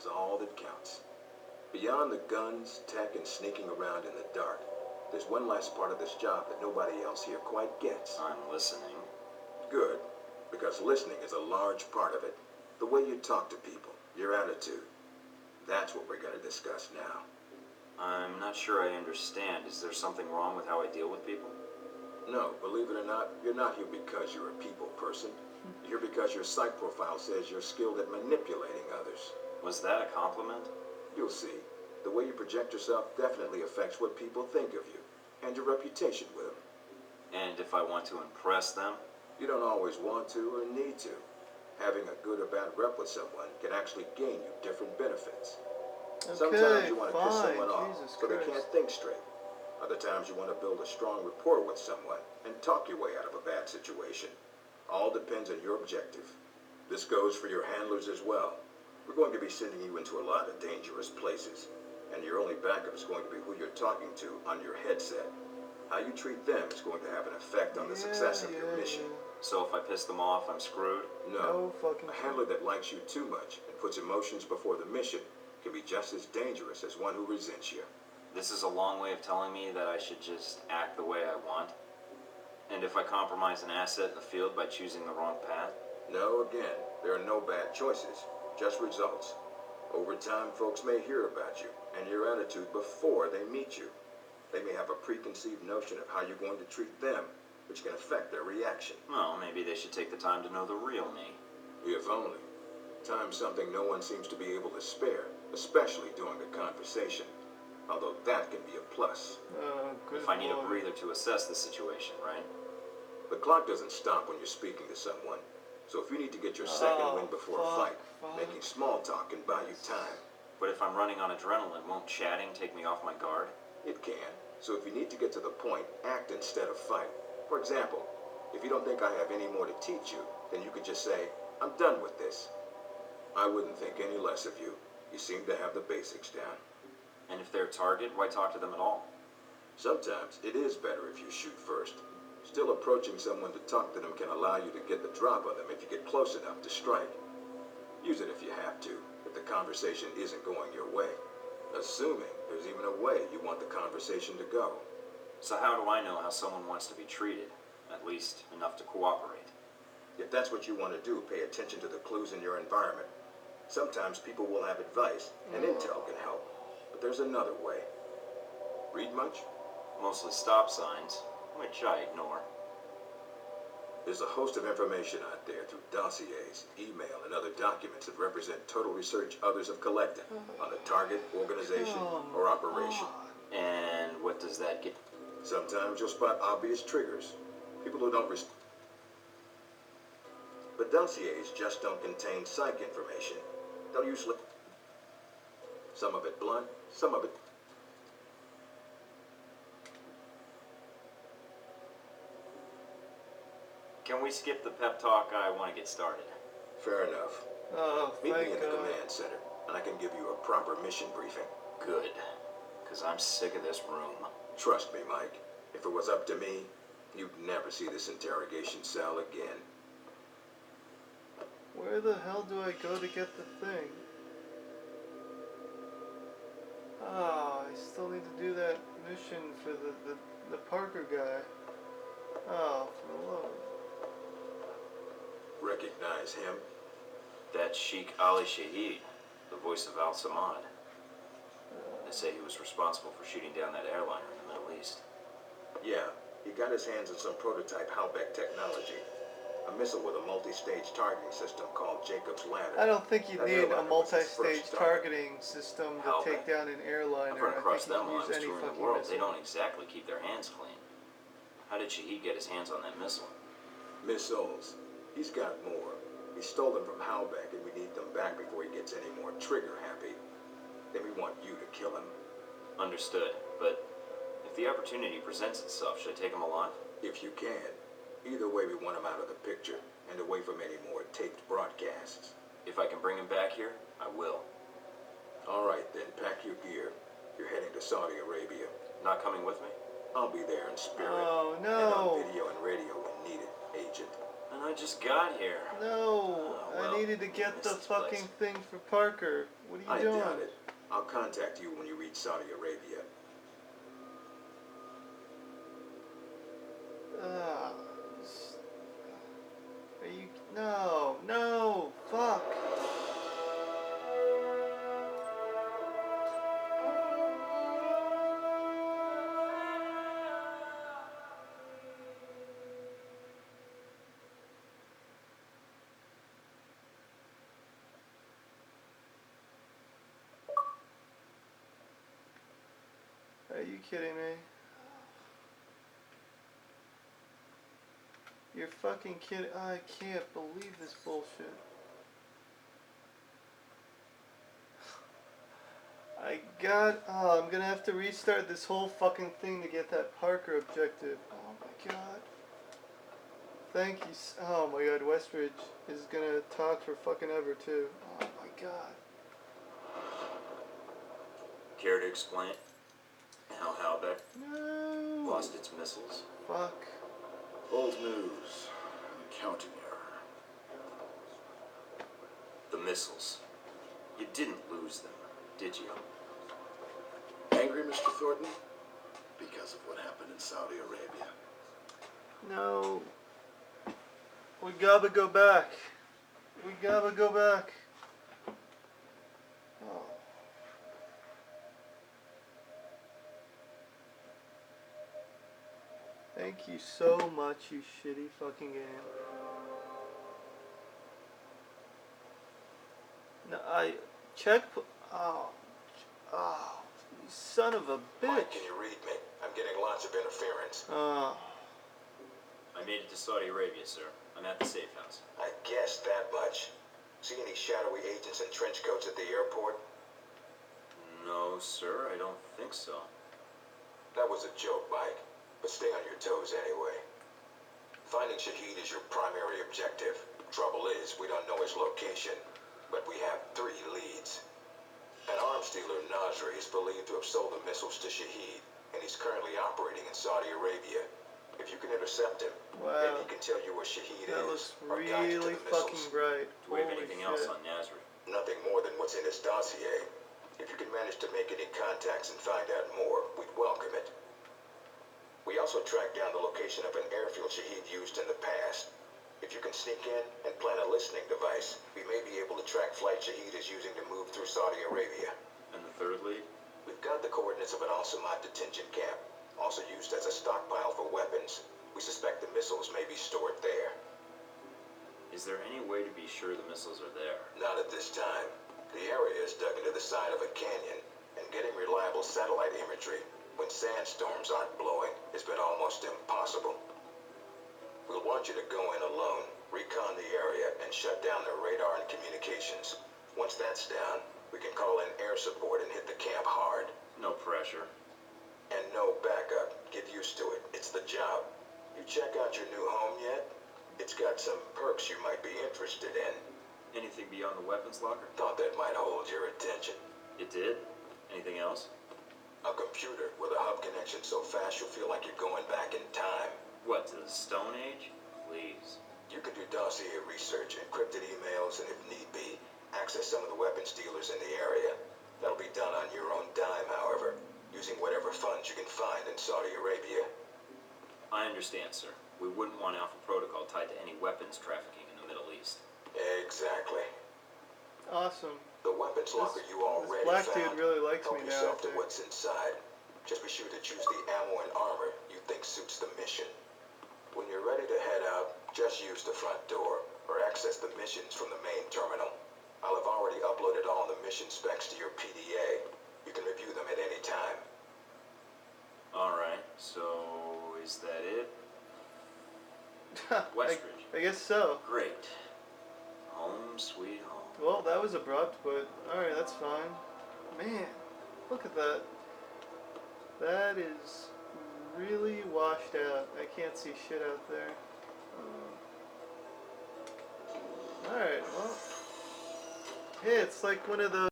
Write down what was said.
all that counts. Beyond the guns, tech, and sneaking around in the dark, there's one last part of this job that nobody else here quite gets. I'm listening. Good, because listening is a large part of it. The way you talk to people, your attitude. That's what we're going to discuss now. I'm not sure I understand. Is there something wrong with how I deal with people? No, believe it or not, you're not here because you're a people person. You're here because your psych profile says you're skilled at manipulating others. Was that a compliment? You'll see. The way you project yourself definitely affects what people think of you, and your reputation with them. And if I want to impress them? You don't always want to or need to. Having a good or bad rep with someone can actually gain you different benefits. Okay, Sometimes you want to piss fine. someone off Jesus so they Christ. can't think straight. Other times you want to build a strong rapport with someone and talk your way out of a bad situation. All depends on your objective. This goes for your handlers as well. We're going to be sending you into a lot of dangerous places, and your only backup is going to be who you're talking to on your headset. How you treat them is going to have an effect on the success of your mission. So if I piss them off, I'm screwed? No, fucking a handler that likes you too much and puts emotions before the mission can be just as dangerous as one who resents you. This is a long way of telling me that I should just act the way I want? And if I compromise an asset in the field by choosing the wrong path? No, again, there are no bad choices, just results. Over time, folks may hear about you and your attitude before they meet you. They may have a preconceived notion of how you're going to treat them, which can affect their reaction. Well, maybe they should take the time to know the real me. If only. Time's something no one seems to be able to spare, especially during a conversation. Although that can be a plus. Good If I need a lord. breather to assess the situation, right? The clock doesn't stop when you're speaking to someone. So if you need to get your second win before a fight, making small talk can buy you time. But if I'm running on adrenaline, won't chatting take me off my guard? It can. So if you need to get to the point, act instead of fight. For example, if you don't think I have any more to teach you, then you could just say, I'm done with this. I wouldn't think any less of you. You seem to have the basics down. And if they're a target, why talk to them at all? Sometimes it is better if you shoot first. Still, approaching someone to talk to them can allow you to get the drop on them if you get close enough to strike. Use it if you have to, if the conversation isn't going your way. Assuming there's even a way you want the conversation to go. So how do I know how someone wants to be treated? At least enough to cooperate. If that's what you want to do, pay attention to the clues in your environment. Sometimes people will have advice, and intel can help. But there's another way. Read much? Mostly stop signs, which I ignore. There's a host of information out there through dossiers, email, and other documents that represent total research others have collected on a target, organization, or operation. And what does that get? Sometimes you'll spot obvious triggers. People who don't respond. But dossiers just don't contain psych information. They'll usually... Some of it blunt, some of it... Can we skip the pep talk? I want to get started. Fair enough. Oh, Meet me thank in the God. command center, and I can give you a proper mission briefing. Good. Because I'm sick of this room. Trust me, Mike. If it was up to me, you'd never see this interrogation cell again. Where the hell do I go to get the thing? Ah, I still need to do that mission for the Parker guy. Oh, for the love. Recognize him? That's Sheikh Ali Shahid, the voice of Al Samad. They say he was responsible for shooting down that airliner in the Middle East. Yeah, he got his hands on some prototype Halbeck technology. A missile with a multi-stage targeting system called Jacob's Ladder. I don't think you That need a airliner was his multi-stage first target. targeting system to Hell, take down an airliner. I've run across I think them you while I can was use any touring the fucking world. missile. They don't exactly keep their hands clean. How did Shahid get his hands on that missile? Missiles. He's got more. He stole them from Halbeck, and we need them back before he gets any more trigger-happy. Then we want you to kill him. Understood, but if the opportunity presents itself, should I take him alive? If you can. Either way, we want him out of the picture, and away from any more taped broadcasts. If I can bring him back here, I will. All right, then, pack your gear. You're heading to Saudi Arabia. Not coming with me? I'll be there in spirit. Oh, And no. on video and radio when needed, Agent. And I just got here. No, well, I needed to get missed the this fucking place. thing for Parker. What are I you doing? doubt it. I'll contact you when you reach Saudi Arabia. Ah, s- are you? No, no, fuck. Are you kidding me? You're fucking kidding. I can't believe this bullshit. I'm gonna have to restart this whole fucking thing to get that Parker objective. Oh my god. Thank you. Oh my god, Westridge is gonna talk for fucking ever too. Oh my god. Care to explain how Halbeck No. lost its missiles? Fuck. Old news. Accounting error. The missiles. You didn't lose them, did you? Angry, Mr. Thornton? Because of what happened in Saudi Arabia. No. We gotta go back. We gotta go back. Oh. Thank you so much, you shitty fucking game. No, oh, you son of a Mike, bitch. can you read me? I'm getting lots of interference. Oh, I made it to Saudi Arabia, sir. I'm at the safe house. I guessed that much. See any shadowy agents in trench coats at the airport? No, sir, I don't think so. That was a joke, Mike. But stay on your toes anyway. Finding Shahid is your primary objective. Trouble is, we don't know his location. But we have 3 leads. An arms dealer, Nasri, is believed to have sold the missiles to Shahid, and he's currently operating in Saudi Arabia. If you can intercept him, wow. maybe he can tell you where Shahid That is, looks or guide you to really the fucking missiles. bright. Do we have Holy anything shit. else on Nasri? Nothing more than what's in his dossier. If you can manage to make any contacts and find out more, we'd welcome it. We also tracked down the location of an airfield Shahid used in the past. If you can sneak in and plant a listening device, we may be able to track flight Shahid is using to move through Saudi Arabia. And the third lead? We've got the coordinates of an Al-Samad detention camp, also used as a stockpile for weapons. We suspect the missiles may be stored there. Is there any way to be sure the missiles are there? Not at this time. The area is dug into the side of a canyon, and getting reliable satellite imagery when sandstorms aren't blowing has been almost impossible. We'll want you to go in alone, recon the area, and shut down their radar and communications. Once that's down, we can call in air support and hit the camp hard. No pressure. And no backup. Get used to it. It's the job. You check out your new home yet? It's got some perks you might be interested in. Anything beyond the weapons locker? Thought that might hold your attention. It did? Anything else? A computer with a hub connection so fast you'll feel like you're going back in time. What, to the Stone Age? Please. You can do dossier research, encrypted emails, and if need be, access some of the weapons dealers in the area. That'll be done on your own dime, however, using whatever funds you can find in Saudi Arabia. I understand, sir. We wouldn't want Alpha Protocol tied to any weapons trafficking in the Middle East. Exactly. Awesome. The weapons locker you already black found. dude really likes Help me now, yourself to I think. what's inside. Just be sure to choose the ammo and armor you think suits the mission. When you're ready to head out, just use the front door, or access the missions from the main terminal. I'll have already uploaded all the mission specs to your PDA. You can review them at any time. Alright, so is that it? Westridge. I guess so. Great. Home sweet home. Well, that was abrupt, but alright, that's fine. Man, look at that. That is really washed out. I can't see shit out there. Alright, well. Hey, it's like one of those.